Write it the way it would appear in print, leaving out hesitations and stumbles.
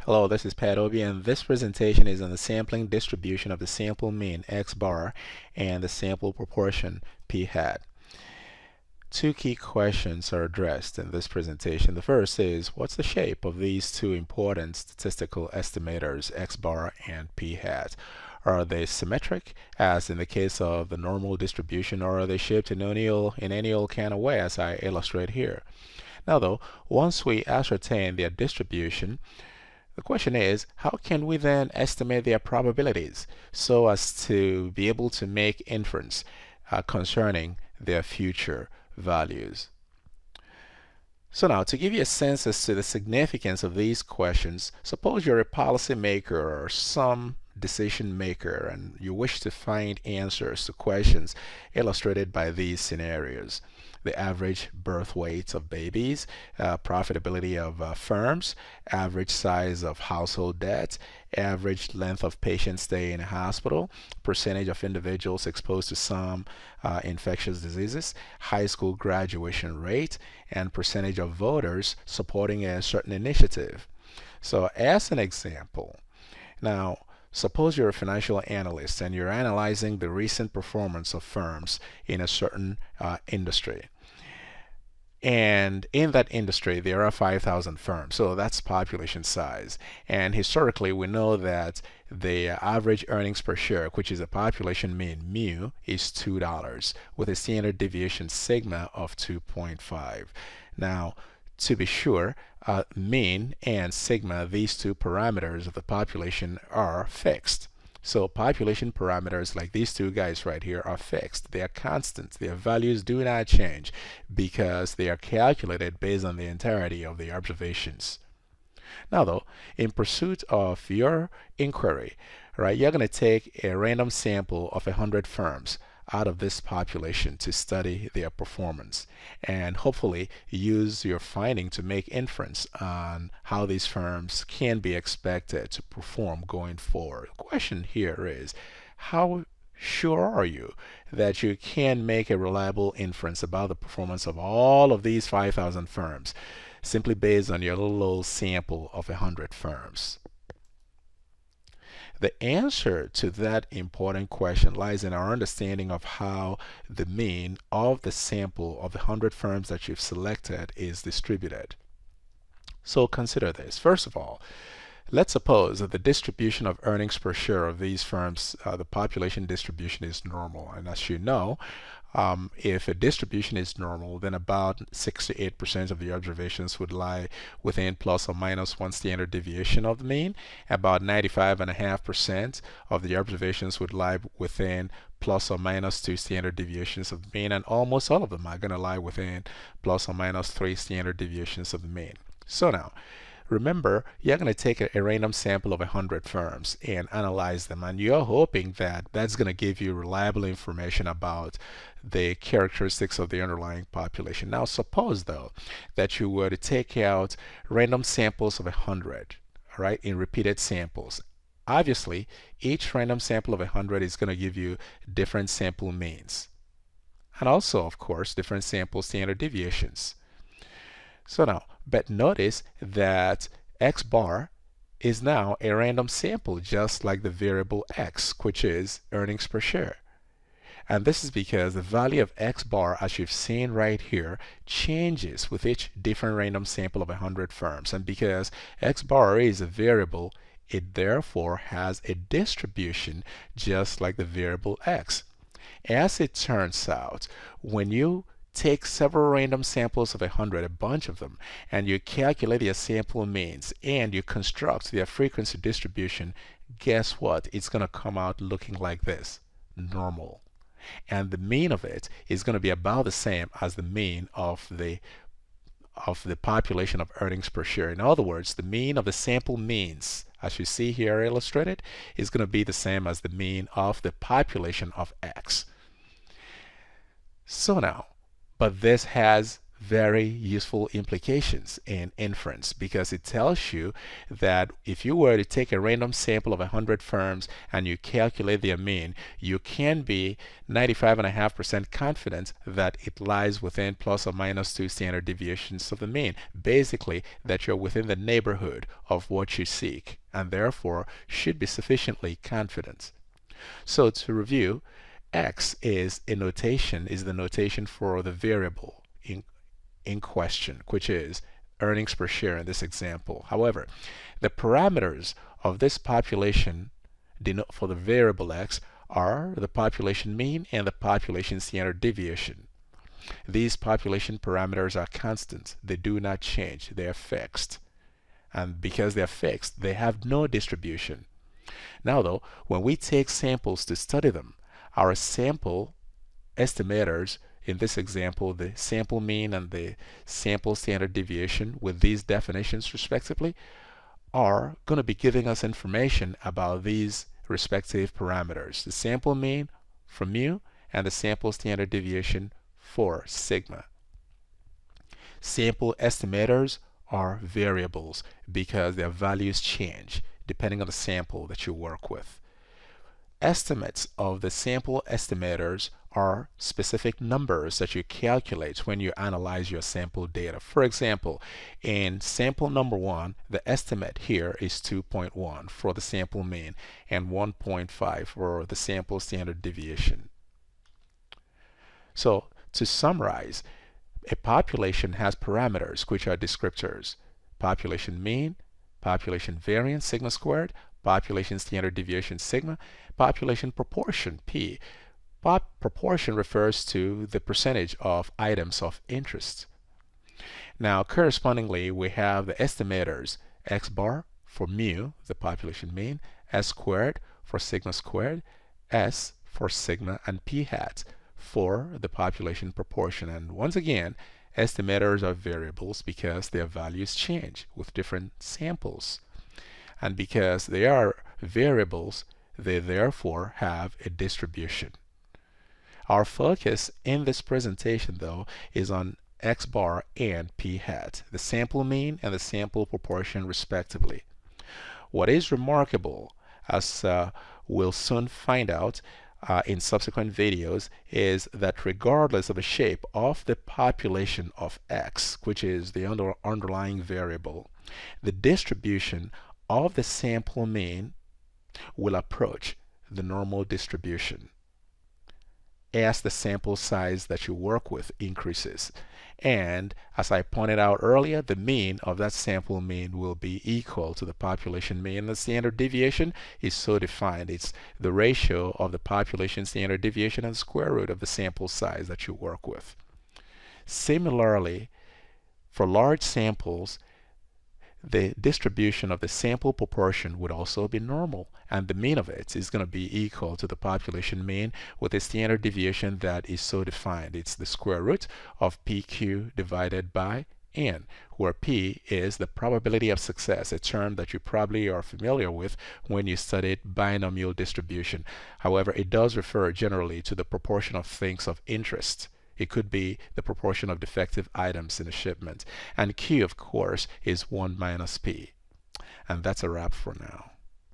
Hello, this is Pat Obi, and this presentation is on the sampling distribution of the sample mean x bar and the sample proportion p hat. Two key questions are addressed in this presentation. The first is, what's the shape of these two important statistical estimators, x bar and p hat? Are they symmetric, as in the case of the normal distribution, or are they shaped in any old kind of way, as I illustrate here? Now though, once we ascertain their distribution, the question is, how can we then estimate their probabilities so as to be able to make inference concerning their future values? So now, to give you a sense as to the significance of these questions, suppose you're a policymaker or some decision maker and you wish to find answers to questions illustrated by these scenarios: the average birth weight of babies, profitability of firms, average size of household debt, average length of patient stay in a hospital, percentage of individuals exposed to some infectious diseases, high school graduation rate, and percentage of voters supporting a certain initiative. So as an example, now suppose you're a financial analyst and you're analyzing the recent performance of firms in a certain industry. And in that industry, there are 5,000 firms. So that's population size. And historically, we know that the average earnings per share, which is a population mean mu, is $2 with a standard deviation sigma of 2.5. Now, to be sure, mean and sigma, these two parameters of the population, are fixed. So population parameters like these two guys right here are fixed. They are constant. Their values do not change because they are calculated based on the entirety of the observations. Now though, in pursuit of your inquiry, right, you're going to take a random sample of 100 firms out of this population to study their performance and hopefully use your finding to make inference on how these firms can be expected to perform going forward. The question here is, how sure are you that you can make a reliable inference about the performance of all of these 5,000 firms simply based on your little old sample of 100 firms? The answer to that important question lies in our understanding of how the mean of the sample of the 100 firms that you've selected is distributed. So consider this. First of all, let's suppose that the distribution of earnings per share of these firms, the population distribution, is normal. And as you know, if a distribution is normal, then about 6 to 8% of the observations would lie within plus or minus one standard deviation of the mean. About 95.5% of the observations would lie within plus or minus 2 standard deviations of the mean, and almost all of them are going to lie within plus or minus 3 standard deviations of the mean. So now, remember, you're going to take a random sample of 100 firms and analyze them, and you're hoping that that's going to give you reliable information about the characteristics of the underlying population. Now, suppose though that you were to take out random samples of 100, all right, in repeated samples. Obviously, each random sample of 100 is going to give you different sample means, and also, of course, different sample standard deviations. So now, but notice that x bar is now a random sample, just like the variable x, which is earnings per share. And this is because the value of x bar, as you've seen right here, changes with each different random sample of 100 firms. And because x bar is a variable, it therefore has a distribution just like the variable x. As it turns out, when you take several random samples of 100, a bunch of them, and you calculate their sample means and you construct their frequency distribution, guess what? It's going to come out looking like this: normal. And the mean of it is going to be about the same as the mean of the population of earnings per share. In other words, the mean of the sample means, as you see here illustrated, is going to be the same as the mean of the population of X. So now, but this has very useful implications in inference, because it tells you that if you were to take a random sample of 100 firms and you calculate their mean, you can be 95.5% confident that it lies within plus or minus 2 standard deviations of the mean. Basically, that you're within the neighborhood of what you seek, and therefore should be sufficiently confident. So to review, x is the notation for the variable in question, which is earnings per share in this example. However, the parameters of this population for the variable x are the population mean and the population standard deviation. These population parameters are constant. They do not change. They are fixed. And because they're fixed, they have no distribution. Now though, when we take samples to study them, our sample estimators, in this example, the sample mean and the sample standard deviation with these definitions respectively, are going to be giving us information about these respective parameters. The sample mean for mu and the sample standard deviation for sigma. Sample estimators are variables because their values change depending on the sample that you work with. Estimates of the sample estimators are specific numbers that you calculate when you analyze your sample data. For example, in sample number 1, the estimate here is 2.1 for the sample mean and 1.5 for the sample standard deviation. So to summarize, a population has parameters which are descriptors: population mean, population variance sigma squared, population standard deviation sigma, population proportion p. Proportion refers to the percentage of items of interest. Now correspondingly, we have the estimators: x bar for mu, the population mean, s squared for sigma squared, s for sigma, and p hat for the population proportion. And once again, estimators are variables because their values change with different samples. And because they are variables, they therefore have a distribution. Our focus in this presentation, though, is on x bar and p hat, the sample mean and the sample proportion respectively. What is remarkable, as we'll soon find out in subsequent videos, is that regardless of the shape of the population of x, which is the underlying variable, the distribution of the sample mean will approach the normal distribution as the sample size that you work with increases. And as I pointed out earlier, the mean of that sample mean will be equal to the population mean. The standard deviation is so defined. It's the ratio of the population standard deviation and square root of the sample size that you work with. Similarly, for large samples, the distribution of the sample proportion would also be normal, and the mean of it is going to be equal to the population mean with a standard deviation that is so defined. It's the square root of PQ divided by N, where P is the probability of success, a term that you probably are familiar with when you studied binomial distribution. However, it does refer generally to the proportion of things of interest. It could be the proportion of defective items in a shipment. And Q, of course, is 1 minus P. And that's a wrap for now.